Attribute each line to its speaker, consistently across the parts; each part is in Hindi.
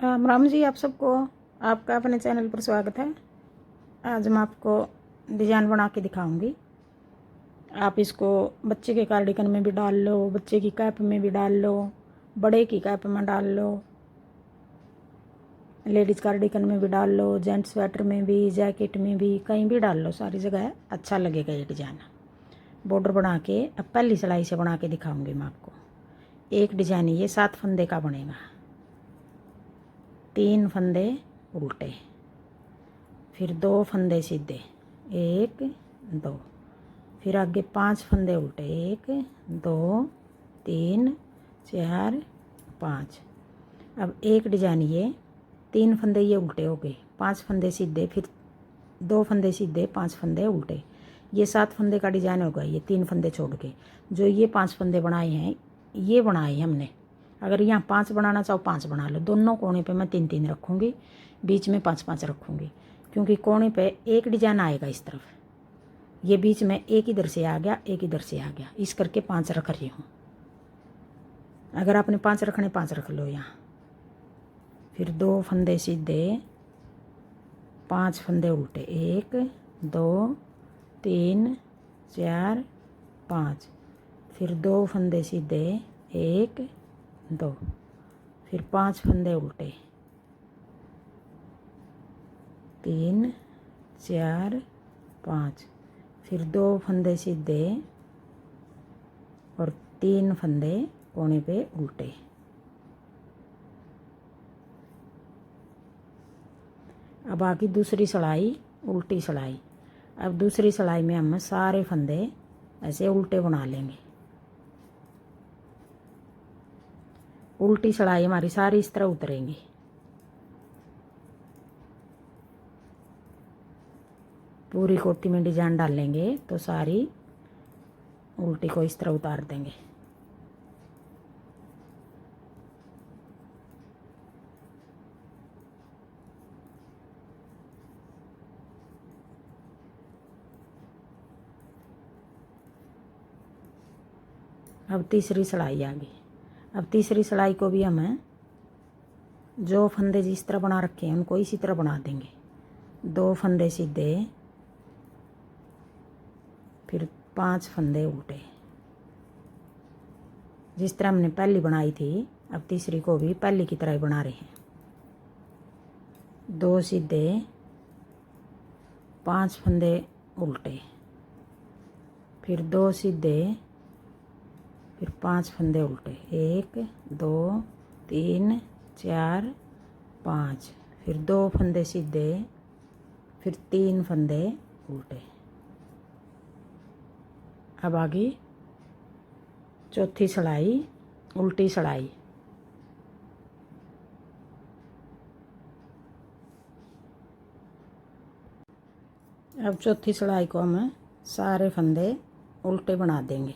Speaker 1: राम राम जी, आप सबको। आपका अपने चैनल पर स्वागत है। आज मैं आपको डिज़ाइन बना के दिखाऊंगी। आप इसको बच्चे के कार्डिगन में भी डाल लो, बच्चे की कैप में भी डाल लो, बड़े की कैप में डाल लो, लेडीज़ कार्डिगन में भी डाल लो, जेंट्स स्वेटर में भी, जैकेट में भी, कहीं भी डाल लो, सारी जगह अच्छा लगेगा ये डिज़ाइन। बॉर्डर बना के अब पहली सिलाई से बना के दिखाऊंगी मैं आपको। एक डिज़ाइन ये 7 फंदे का बनेगा। 3 फंदे उल्टे, फिर 2 फंदे सीधे, 1 2, फिर आगे 5 फंदे उल्टे, 1 2 3 4 5। अब एक डिजाइन ये 3 फंदे ये उल्टे हो गए, 5 फंदे सीधे, फिर 2 फंदे सीधे, 5 फंदे उल्टे, ये 7 फंदे का डिजाइन होगा। ये 3 फंदे छोड़ के जो ये 5 फंदे बनाए हैं, ये बनाए हमने। अगर यहाँ 5 बनाना चाहो 5 बना लो। दोनों कोने पे मैं 3 3 रखूँगी, बीच में 5 5 रखूँगी, क्योंकि कोने पे एक डिजाइन आएगा इस तरफ। ये बीच में एक इधर से आ गया, एक इधर से आ गया, इस करके 5 रख रही हूँ। अगर आपने 5 रखने 5 रख लो यहाँ। फिर 2 फंदे सीधे, 5 फंदे उल्टे, 1 2 3 4 5, फिर 2 फंदे सीधे, 1 2, फिर 5 फंदे उल्टे, 3 4 5, फिर 2 फंदे सीधे और 3 फंदे कोने पे उल्टे। अब आगे दूसरी सिलाई, उल्टी सिलाई। अब दूसरी सिलाई में हम सारे फंदे ऐसे उल्टे बना लेंगे। उल्टी सिलाई हमारी सारी इस तरह उतरेंगी। पूरी कोटी में डिजाइन डालेंगे तो सारी उल्टी को इस तरह उतार देंगे। अब तीसरी सिलाई आ गई। अब तीसरी सिलाई को भी हमें जो फंदे जिस तरह बना रखे हैं उनको इसी तरह बना देंगे। 2 फंदे सीधे, फिर 5 फंदे उल्टे, जिस तरह हमने पहली बनाई थी। अब तीसरी को भी पहली की तरह ही बना रहे हैं। 2 सीधे, 5 फंदे उल्टे, फिर 2 सीधे, फिर 5 फंदे उल्टे, 1 2 3 4 5, फिर 2 फंदे सीधे, फिर 3 फंदे उल्टे। अब आगे चौथी सिलाई, उल्टी सिलाई। अब चौथी सिलाई को हम सारे फंदे उल्टे बना देंगे।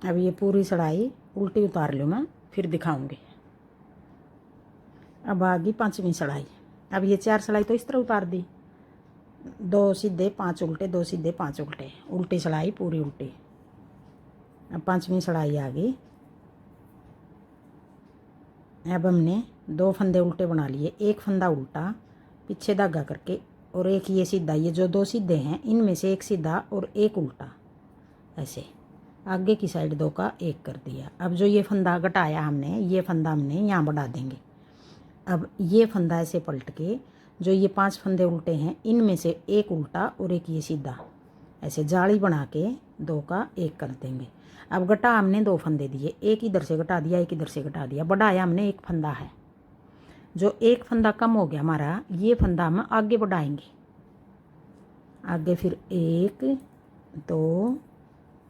Speaker 1: अब ये पूरी सिलाई उल्टी उतार लूँ मैं, फिर दिखाऊंगी। अब आ गई 5वीं सिलाई। अब ये 4 सिलाई तो इस तरह उतार दी, 2 सीधे 5 उल्टे, 2 सीधे 5 उल्टे, उल्टी सिलाई पूरी उल्टी। अब 5वीं सिलाई आ गई। अब हमने 2 फंदे उल्टे बना लिए, एक फंदा उल्टा पीछे धागा करके, और एक ये सीधा। ये जो 2 सीधे हैं इनमें से एक सीधा और एक उल्टा, ऐसे आगे की साइड 2 का 1 कर दिया। अब जो ये फंदा घटाया हमने, ये फंदा हमने यहाँ बढ़ा देंगे। अब ये फंदा ऐसे पलट के जो ये 5 फंदे उल्टे हैं इनमें से एक उल्टा और एक ये सीधा, ऐसे जाली बना के 2 का 1 कर देंगे। अब घटा हमने 2 फंदे दिए, एक इधर से घटा दिया, एक इधर से घटा दिया, बढ़ाया हमने एक फंदा है। जो एक फंदा कम हो गया हमारा, ये फंदा हम आगे बढ़ाएंगे। आगे फिर 1 2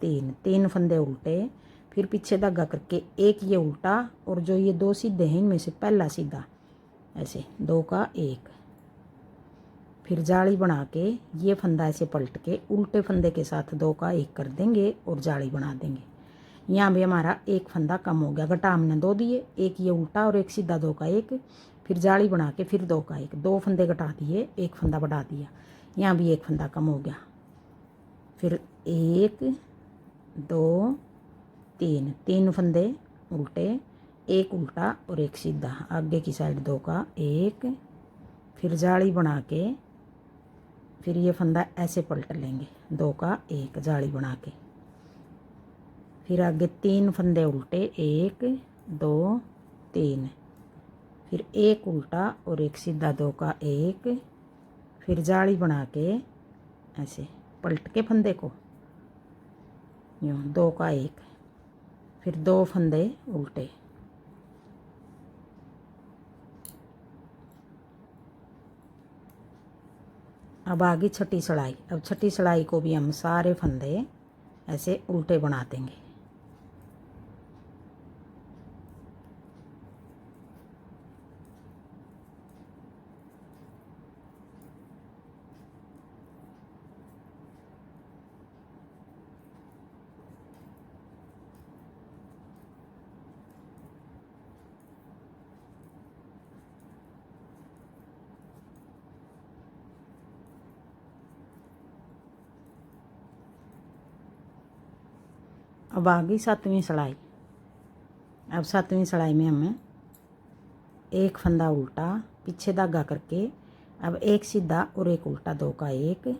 Speaker 1: 3, 3 फंदे उल्टे, फिर पीछे धागा करके एक ये उल्टा, और जो ये 2 सीधे हैं इनमें से पहला सीधा, ऐसे 2 का 1, फिर जाली बना के ये फंदा ऐसे पलट के उल्टे फंदे के साथ 2 का 1 कर देंगे और जाली बना देंगे। यहाँ भी हमारा एक फंदा कम हो गया। घटा हमने 2 दिए, एक ये उल्टा और एक सीधा 2 का 1, फिर जाली बना के फिर 2 का 1, 2 फंदे घटा दिए, एक फंदा बढ़ा दिया। यहाँ भी एक फंदा कम हो गया। फिर 1 2 3, 3 फंदे उल्टे, एक उल्टा और एक सीधा, आगे की साइड 2 का 1, फिर जाली बना के फिर ये फंदा ऐसे पलट लेंगे, 2 का 1 जाली बना के। फिर आगे 3 फंदे उल्टे, 1 2 3, फिर एक उल्टा और एक सीधा 2 का 1, फिर जाली बना के ऐसे पलट के फंदे को यूँ 2 का 1, फिर 2 फंदे उल्टे। अब आगे छठी सिलाई। अब छठी सिलाई को भी हम सारे फंदे ऐसे उल्टे बना देंगे। अब आ गई 7वीं सिलाई। अब 7वीं सिलाई में हमें एक फंदा उल्टा, पीछे धागा करके अब एक सीधा और एक उल्टा 2 का 1,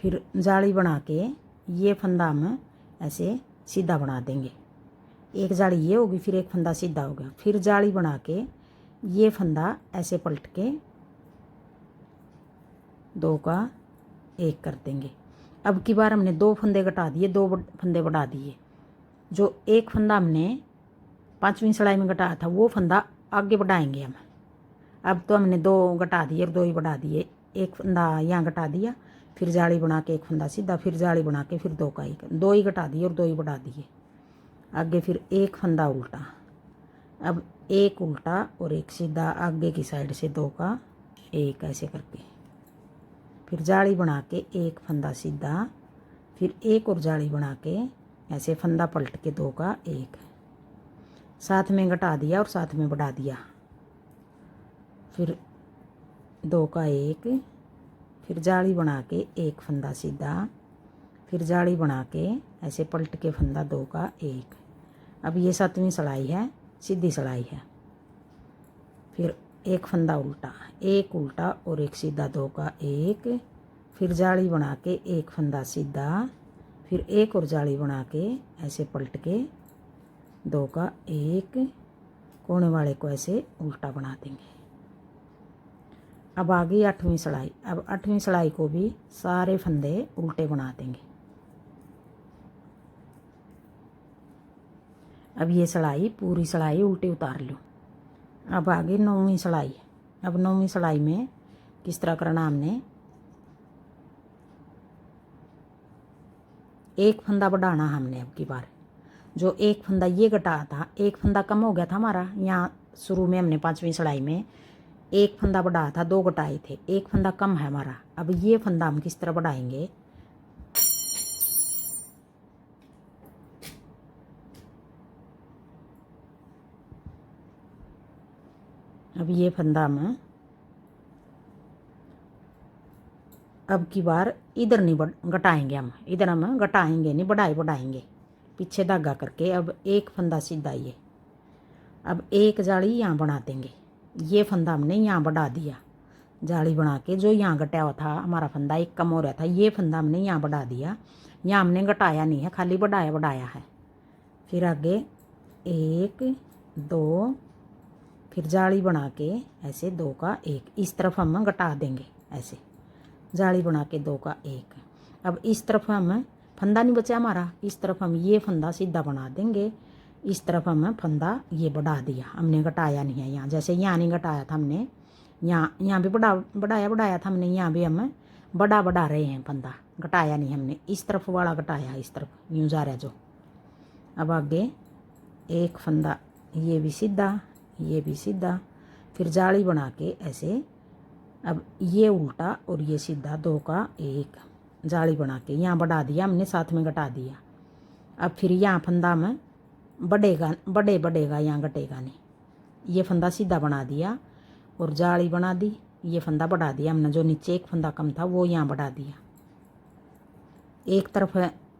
Speaker 1: फिर जाली बना के ये फंदा हम ऐसे सीधा बना देंगे। एक जाली ये होगी, फिर एक फंदा सीधा हो गया, फिर जाली बना के ये फंदा ऐसे पलट के 2 का 1 कर देंगे। अब की बार हमने 2 फंदे घटा दिए, 2 फंदे बढ़ा दिए। जो एक फंदा हमने 5वीं सिलाई में घटाया था वो फंदा आगे बढ़ाएंगे हम। अब तो हमने 2 घटा दिए और 2 ही बढ़ा दिए। एक फंदा यहाँ घटा दिया, फिर जाली बना के एक फंदा सीधा, फिर जाली बना के फिर 2 का 1, 2 ही घटा दिए और 2 ही बढ़ा दिए। आगे फिर एक फंदा उल्टा, अब एक उल्टा और एक सीधा, आगे की साइड से 2 का 1 ऐसे करके, फिर जाली बना के एक फंदा सीधा, फिर एक और जाली बना के ऐसे फंदा पलट के 2 का 1, साथ में घटा दिया और साथ में बढ़ा दिया, फिर 2 का 1, फिर जाली बना के एक फंदा सीधा, फिर जाली बना के ऐसे पलट के फंदा 2 का 1। अब ये 7वीं सिलाई है, सीधी सिलाई है। फिर एक फंदा उल्टा, एक उल्टा और एक सीधा 2 का 1, फिर जाली बना के एक फंदा सीधा, फिर एक और जाली बना के ऐसे पलट के 2 का 1, कोने वाले को ऐसे उल्टा बना देंगे। अब आ गई 8वीं सिलाई। अब 8वीं सिलाई को भी सारे फंदे उल्टे बना देंगे। अब ये सिलाई पूरी सिलाई उल्टी उतार लो। अब आ गई 9वीं सिलाई। अब 9वीं सिलाई में किस तरह करना, हमने एक फंदा बढ़ाना। हमने अब की बार जो एक फंदा ये घटाया था, एक फंदा कम हो गया था हमारा। यहाँ शुरू में हमने 5वीं सिलाई में एक फंदा बढ़ाया था, 2 घटाए थे, एक फंदा कम है हमारा। अब ये फंदा हम किस तरह बढ़ाएंगे, अब ये फंदा हम अब की बार इधर नहीं घटाएंगे, हम इधर हम घटाएंगे नहीं, बढ़ाएंगे पीछे धागा करके। अब एक फंदा सीधा, ये अब एक जाली यहाँ बना देंगे। ये फंदा हमने यहाँ बढ़ा दिया, जाली बना के जो यहाँ घटाया हुआ था हमारा फंदा एक कम हो रहा था, ये फंदा हमने यहाँ बढ़ा दिया। यहाँ हमने घटाया नहीं है, खाली बढ़ाया है। फिर आगे 1 2, फिर जाली बना के ऐसे 2 का 1, इस तरफ हम घटा देंगे ऐसे, जाली बना के 2 का 1। अब इस तरफ हम फंदा नहीं बचा हमारा, इस तरफ हम ये फंदा सीधा बना देंगे, इस तरफ हम फंदा ये बढ़ा दिया, हमने घटाया नहीं है। यहाँ जैसे यहाँ नहीं घटाया था हमने, यहाँ भी बढ़ाया था हमने, यहाँ भी हम बढ़ा रहे हैं फंदा, घटाया नहीं हमने। इस तरफ वाला घटाया, इस तरफ यूँ जा रहा है जो। अब आगे एक फंदा ये भी सीधा, ये भी सीधा, फिर जाली बना के ऐसे अब ये उल्टा और ये सीधा 2 का 1 जाली बना के यहाँ बढ़ा दिया हमने, साथ में घटा दिया। अब फिर यहाँ फंदा में बढ़ेगा यहाँ घटेगा नहीं। ये फंदा सीधा बना दिया और जाली बना दी, ये फंदा बढ़ा दिया हमने, जो नीचे एक फंदा कम था वो यहाँ बढ़ा दिया। एक तरफ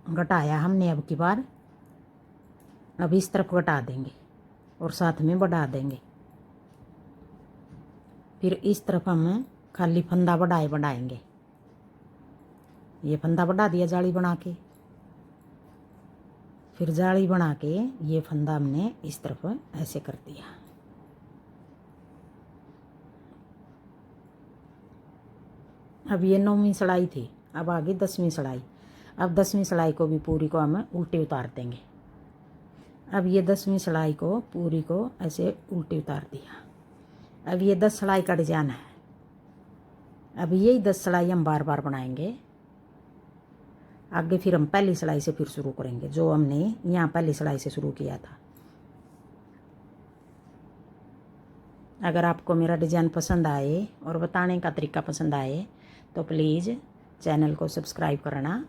Speaker 1: घटाया हमने, अब की बार अब इस तरफ घटा देंगे और साथ में बढ़ा देंगे। फिर इस तरफ हम खाली फंदा बढ़ाएंगे। ये फंदा बढ़ा दिया जाली बना के, फिर जाली बना के ये फंदा हमने इस तरफ ऐसे कर दिया। अब ये 9वीं सिलाई थी, अब आगे 10वीं सिलाई। अब 10वीं सिलाई को भी पूरी को हम उल्टी उतार देंगे। अब ये 10वीं सिलाई को पूरी को ऐसे उल्टी उतार दिया। अब ये 10 सिलाई कट जाना है। अब यही 10 सिलाई हम बार बार बनाएंगे। आगे फिर हम पहली सिलाई से फिर शुरू करेंगे, जो हमने यहाँ पहली सिलाई से शुरू किया था। अगर आपको मेरा डिज़ाइन पसंद आए और बताने का तरीका पसंद आए तो प्लीज़ चैनल को सब्सक्राइब करना